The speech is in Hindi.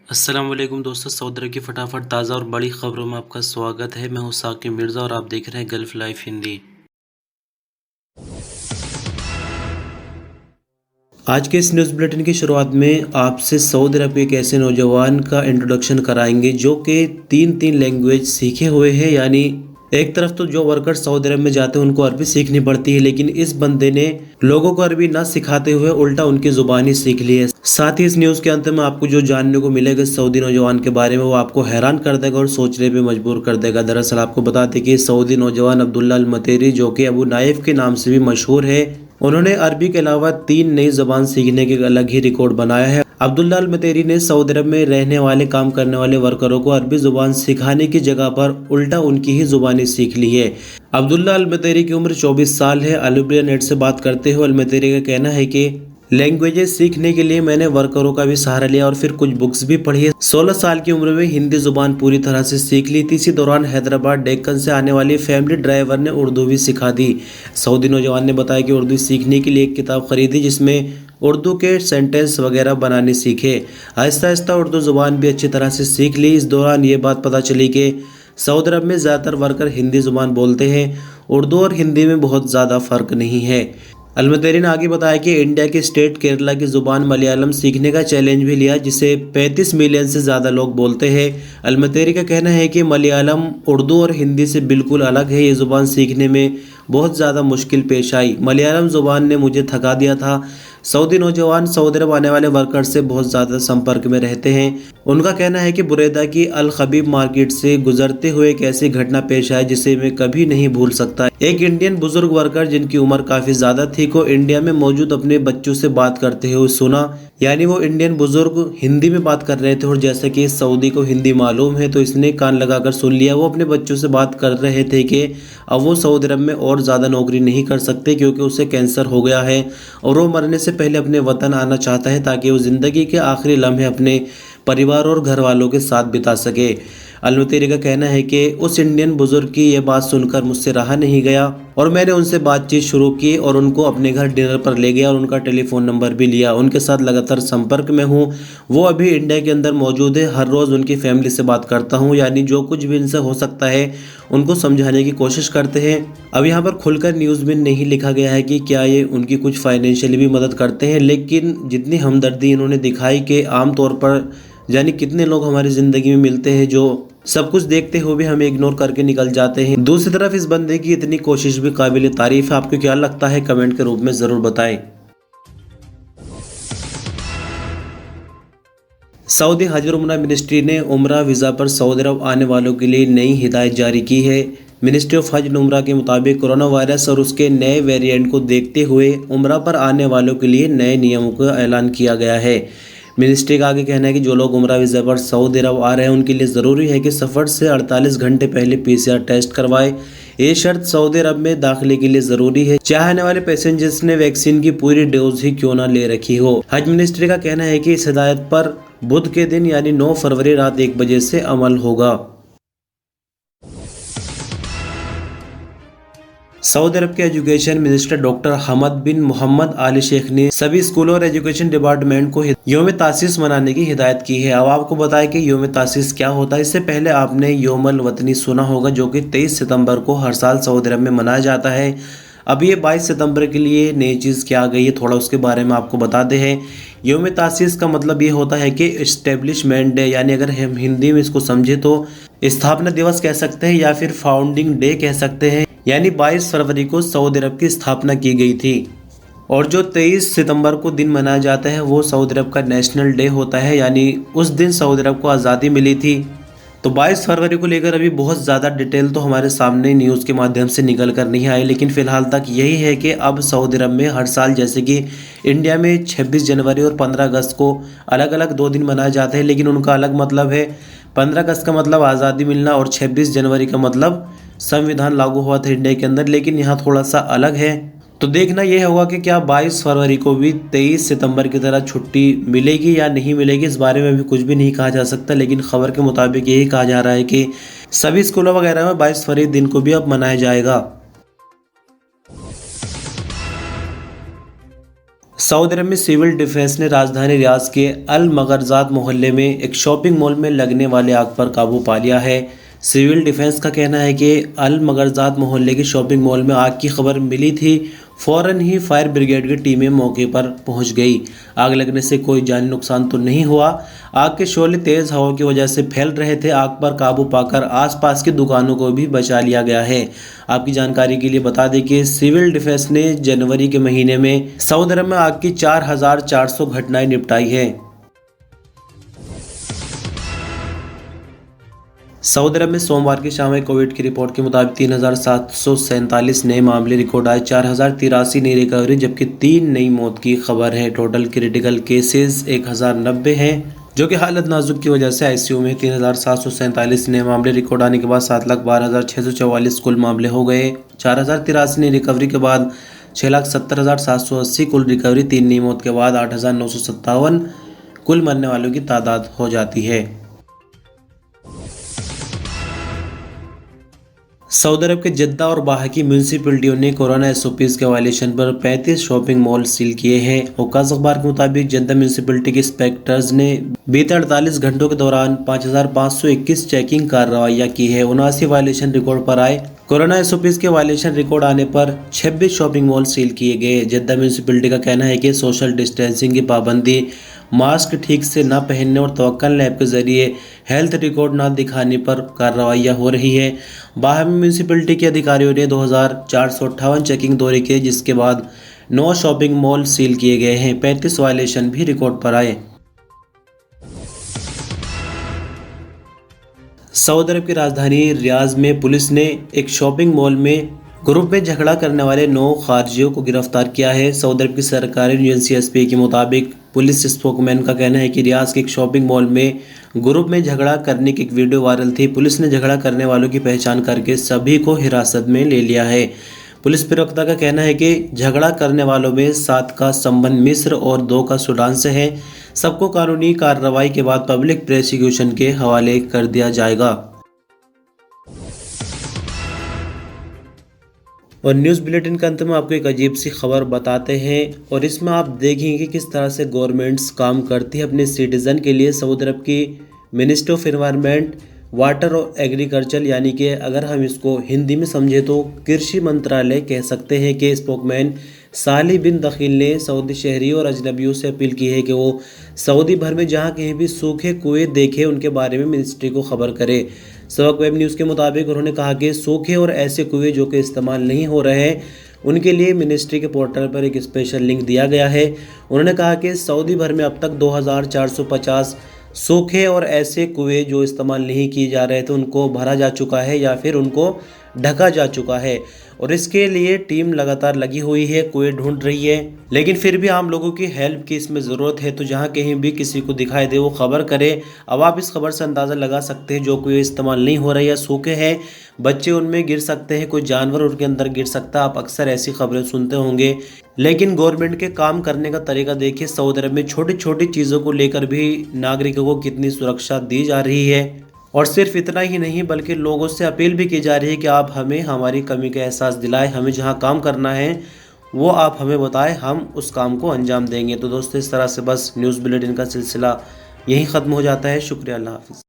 अस्सलाम वालेकुम दोस्तों, सऊदी अरब की फटाफट ताज़ा और बड़ी खबरों में आपका स्वागत है। मैं हूं साकिब मिर्ज़ा और आप देख रहे हैं गल्फ लाइफ हिंदी। आज के इस न्यूज़ बुलेटिन की शुरुआत में आपसे सऊदी अरब के एक ऐसे नौजवान का इंट्रोडक्शन कराएंगे जो कि तीन तीन लैंग्वेज सीखे हुए हैं। यानी एक तरफ तो जो वर्कर सऊदी अरब में जाते हैं उनको अरबी सीखनी पड़ती है, लेकिन इस बंदे ने लोगों को अरबी ना सिखाते हुए उल्टा उनकी जुबान ही सीख ली है। साथ ही इस न्यूज़ के अंत में आपको जो जानने को मिलेगा सऊदी नौजवान के बारे में, वो आपको हैरान कर देगा और सोचने पे मजबूर कर देगा। दरअसल आपको बता दें कि सऊदी नौजवान अब्दुल्ला अल मतेरी, जो कि अबू नाइफ के नाम से भी मशहूर है, उन्होंने अरबी के अलावा तीन नई ज़बान सीखने के अलग ही रिकॉर्ड बनाया है। अब्दुल्ला अल मतेरी ने सऊदी अरब में रहने वाले काम करने वाले वर्करों को अरबी ज़ुबान सिखाने की जगह पर उल्टा उनकी ही ज़ुबानी सीख ली है। अब्दुल्ला अल मतेरी की उम्र 24 साल है। अल-अरबिया नेट से बात करते हुए अल मतेरी का कहना है कि लैंग्वेजेस सीखने के लिए मैंने वर्करों का भी सहारा लिया और फिर कुछ बुक्स भी पढ़ी है। 16 साल की उम्र में हिंदी जुबान पूरी तरह से सीख ली थी। इसी दौरान हैदराबाद डेक्कन से आने वाली फैमिली ड्राइवर ने उर्दू भी सिखा दी। सऊदी नौजवान ने बताया कि उर्दू सीखने के लिए एक किताब खरीदी जिसमें उर्दू के सेंटेंस वगैरह बनाने सीखे। आहिस्ता आहिस्ता उर्दू जुबान भी अच्छी तरह से सीख ली। इस दौरान ये बात पता चली कि सऊदी अरब में ज़्यादातर वर्कर हिंदी जुबान बोलते हैं। उर्दू और हिंदी में बहुत ज़्यादा फ़र्क नहीं है। अलमतेरी ने आगे बताया कि इंडिया की स्टेट केरला की ज़ुबान मलयालम सीखने का चैलेंज भी लिया, जिसे 35 मिलियन से ज़्यादा लोग बोलते हैं। अलमतेरी का कहना है कि मलयालम उर्दू और हिंदी से बिल्कुल अलग है। ये ज़ुबान सीखने में बहुत ज़्यादा मुश्किल पेश आई। मलयालम ज़ुबान ने मुझे थका दिया था। सऊदी नौजवान सऊदी अरब आने वाले वर्कर से बहुत ज़्यादा संपर्क में रहते हैं। उनका कहना है कि बुरेदा की अल खबीब मार्केट से गुजरते हुए एक ऐसी घटना पेश आई जिसे मैं कभी नहीं भूल सकता। एक इंडियन बुजुर्ग वर्कर जिनकी उम्र काफ़ी ज़्यादा थी को इंडिया में मौजूद अपने बच्चों से बात करते हुए सुना। यानी वो इंडियन बुजुर्ग हिंदी में बात कर रहे थे और जैसे कि सऊदी को हिंदी मालूम है तो इसने कान लगाकर सुन लिया। वो अपने बच्चों से बात कर रहे थे कि अब वो सऊदी अरब में और ज़्यादा नौकरी नहीं कर सकते क्योंकि उसे कैंसर हो गया है और वो मरने से पहले अपने वतन आना चाहता है ताकि वो ज़िंदगी के आखिरी लम्हे अपने परिवार और घर वालों के साथ बिता सके। अलमतेरी का कहना है कि उस इंडियन बुजुर्ग की यह बात सुनकर मुझसे रहा नहीं गया और मैंने उनसे बातचीत शुरू की और उनको अपने घर डिनर पर ले गया और उनका टेलीफोन नंबर भी लिया। उनके साथ लगातार संपर्क में हूँ। वो अभी इंडिया के अंदर मौजूद है। हर रोज़ उनकी फैमिली से बात करता हूँ, यानी जो कुछ भी इनसे हो सकता है उनको समझाने की कोशिश करते हैं। अब यहाँ पर खुलकर न्यूज़ में नहीं लिखा गया है कि क्या ये उनकी कुछ फाइनेंशियली भी मदद करते हैं, लेकिन जितनी हमदर्दी इन्होंने दिखाई कि आम तौर पर यानी कितने लोग हमारी ज़िंदगी में मिलते हैं जो सब कुछ देखते हुए भी हमें इग्नोर करके निकल जाते हैं। दूसरी तरफ इस बंदे की इतनी कोशिश भी काबिल तारीफ है। आपको क्या लगता है कमेंट के रूप में ज़रूर बताएं। सऊदी हज और उम्रा मिनिस्ट्री ने उम्रा वीज़ा पर सऊदी अरब आने वालों के लिए नई हिदायत जारी की है। मिनिस्ट्री ऑफ हज एंड उम्रा के मुताबिक कोरोना वायरस और उसके नए वेरिएंट को देखते हुए उम्रा पर आने वालों के लिए नए नियमों का ऐलान किया गया है। मिनिस्ट्री का आगे कहना है कि जो लोग उम्रा वीज़ा पर सऊदी अरब आ रहे हैं उनके लिए ज़रूरी है कि सफ़र से 48 घंटे पहले PCR टेस्ट करवाए। ये शर्त सऊदी अरब में दाखिले के लिए ज़रूरी है, चाहे आने वाले पैसेंजर्स ने वैक्सीन की पूरी डोज ही क्यों ना ले रखी हो। हज मिनिस्ट्री का कहना है कि इस हिदायत पर बुध के दिन यानी 9 फरवरी रात 1 बजे से अमल होगा। सऊदी अरब के एजुकेशन मिनिस्टर डॉक्टर हमद बिन मोहम्मद आली शेख ने सभी स्कूलों और एजुकेशन डिपार्टमेंट को योम तासीस मनाने की हिदायत की है। अब आपको बताएं कि योम तासीस क्या होता है। इससे पहले आपने योमल वतनी सुना होगा, जो कि 23 सितंबर को हर साल सऊदी अरब में मनाया जाता है। अब ये 22 सितंबर के लिए नई चीज़ क्या आ गई है, थोड़ा उसके बारे में आपको बताते हैं। योम तासीस का मतलब ये होता है कि इस्टेब्लिशमेंट डे, यानी अगर हम हिंदी में इसको समझे तो स्थापना दिवस कह सकते हैं या फिर फाउंडिंग डे कह सकते हैं। यानी 22 फरवरी को सऊदी अरब की स्थापना की गई थी और जो 23 सितंबर को दिन मनाया जाता है वो सऊदी अरब का नेशनल डे होता है, यानी उस दिन सऊदी अरब को आज़ादी मिली थी। तो 22 फरवरी को लेकर अभी बहुत ज़्यादा डिटेल तो हमारे सामने न्यूज़ के माध्यम से निकल कर नहीं आई, लेकिन फ़िलहाल तक यही है कि अब सऊदी अरब में हर साल जैसे कि इंडिया में 26 जनवरी और 15 अगस्त को अलग अलग 2 दिन मनाए जाते हैं, लेकिन उनका अलग मतलब है। 15 अगस्त का मतलब आज़ादी मिलना और 26 जनवरी का मतलब संविधान लागू हुआ था इंडिया के अंदर, लेकिन यहाँ थोड़ा सा अलग है। तो देखना यह होगा कि क्या 22 फरवरी को भी 23 सितंबर की तरह छुट्टी मिलेगी या नहीं मिलेगी। इस बारे में भी कुछ भी नहीं कहा जा सकता, लेकिन खबर के मुताबिक यही कहा जा रहा है कि सभी स्कूलों वगैरह में 22 फरवरी दिन को भी अब मनाया जाएगा। सऊदी अरब में सिविल डिफेंस ने राजधानी रियाद के अल मगरजात मोहल्ले में एक शॉपिंग मॉल में लगने वाले आग पर काबू पा लिया है। सिविल डिफेंस का कहना है कि अल मगरजात मोहल्ले के शॉपिंग मॉल में आग की खबर मिली थी। फौरन ही फायर ब्रिगेड की टीमें मौके पर पहुंच गई। आग लगने से कोई जानी नुकसान तो नहीं हुआ। आग के शोले तेज हवा की वजह से फैल रहे थे। आग पर काबू पाकर आसपास की दुकानों को भी बचा लिया गया है। आपकी जानकारी के लिए बता दें कि सिविल डिफेंस ने जनवरी के महीने में सऊदी अरब में आग की 4400 घटनाएं निपटाई है। सऊदी अरब में सोमवार की शाम में कोविड की रिपोर्ट के मुताबिक 3747 नए मामले रिकॉर्ड आए, 4083 नई रिकवरी, जबकि 3 नई मौत की खबर है। टोटल क्रिटिकल केसेस 1090 हैं, जो कि हालत नाजुक की वजह से आईसीयू में 3747 नए मामले रिकॉर्ड आने के बाद 7,12,644 कुल मामले हो गए। 4083 नई रिकवरी के बाद 6,70,780 कुल रिकवरी, 3 नई मौत के बाद 8,957 कुल मरने वालों की तादाद हो जाती है। सऊदी अरब के जद्दा और बाह की म्यूनसिपलिटियों ने कोरोना एसओपीज के वायलेशन पर 35 शॉपिंग मॉल सील किए हैं। औकाज़ अखबार के मुताबिक जद्दा म्यूनसिपलिटी के इंस्पेक्टर्स ने बीते 48 घंटों के दौरान 5,521 चेकिंग कार्रवाइयाँ की है। 79 वायलेशन रिकॉर्ड पर आए। कोरोना एसओपीज के वायलेशन रिकॉर्ड आने पर 26 शॉपिंग मॉल सील किए गए। जद्दा म्यूनसिपलिटी का कहना है कि सोशल डिस्टेंसिंग की पाबंदी, मास्क ठीक से न पहनने और तवक्कल लैब के जरिए हेल्थ रिकॉर्ड न दिखाने पर कार्रवाइयाँ हो रही है। बाह में म्यूनसिपलिटी के अधिकारियों ने 2458 चेकिंग दौरे किए, जिसके बाद 9 शॉपिंग मॉल सील किए गए हैं। 35 वायलेशन भी रिकॉर्ड पर आए। सऊदी अरब की राजधानी रियाद में पुलिस ने एक शॉपिंग मॉल में ग्रुप में झगड़ा करने वाले 9 खारजियों को गिरफ्तार किया है। सऊदी अरब की सरकारी एजेंसी एसपी के मुताबिक पुलिस स्पोकमैन का कहना है कि रियाद के एक शॉपिंग मॉल में ग्रुप में झगड़ा करने की एक वीडियो वायरल थी। पुलिस ने झगड़ा करने वालों की पहचान करके सभी को हिरासत में ले लिया है। पुलिस प्रवक्ता का कहना है कि झगड़ा करने वालों में 7 का संबंध मिस्र और 2 का सूडान से है। सबको कानूनी कार्रवाई के बाद पब्लिक प्रोसिक्यूशन के हवाले कर दिया जाएगा। और न्यूज़ बुलेटिन के अंत में आपको एक अजीब सी खबर बताते हैं, और इसमें आप देखेंगे किस तरह से गवर्नमेंट्स काम करती है अपने सिटीज़न के लिए। सऊदी अरब की मिनिस्ट्री ऑफ एनवायरनमेंट, वाटर और एग्रीकल्चर, यानी कि अगर हम इसको हिंदी में समझे तो कृषि मंत्रालय कह सकते हैं, कि स्पोकमैन साली बिन दखील ने सऊदी शहरियों और अजनबियों से अपील की है कि वो सऊदी भर में जहाँ कहीं भी सूखे कुएँ देखे उनके बारे में मिनिस्ट्री को खबर करे। सबक वेब न्यूज़ के मुताबिक उन्होंने कहा कि सूखे और ऐसे कुएँ जो कि इस्तेमाल नहीं हो रहे हैं उनके लिए मिनिस्ट्री के पोर्टल पर एक स्पेशल लिंक दिया गया है। उन्होंने कहा कि सऊदी भर में अब तक 2450 सूखे और ऐसे कुएँ जो इस्तेमाल नहीं किए जा रहे थे उनको भरा जा चुका है या फिर उनको ढका जा चुका है, और इसके लिए टीम लगातार लगी हुई है, कुएँ ढूंढ रही है। लेकिन फिर भी आम लोगों की हेल्प की इसमें ज़रूरत है, तो जहाँ कहीं भी किसी को दिखाई दे वो खबर करे। अब आप इस खबर से अंदाज़ा लगा सकते हैं जो कुएँ इस्तेमाल नहीं हो रही या सूखे हैं, बच्चे उनमें गिर सकते हैं, कोई जानवर उनके अंदर गिर सकता है। आप अक्सर ऐसी खबरें सुनते होंगे, लेकिन गवर्नमेंट के काम करने का तरीका देखिए। सऊदी अरब में छोटी छोटी चीज़ों को लेकर भी नागरिकों को कितनी सुरक्षा दी जा रही है। और सिर्फ इतना ही नहीं बल्कि लोगों से अपील भी की जा रही है कि आप हमें हमारी कमी का एहसास दिलाएं, हमें जहां काम करना है वो आप हमें बताएं, हम उस काम को अंजाम देंगे। तो दोस्तों, इस तरह से बस न्यूज़ बुलेटिन का सिलसिला यहीं ख़त्म हो जाता है। शुक्रिया, अल्लाह हाफ़िज़।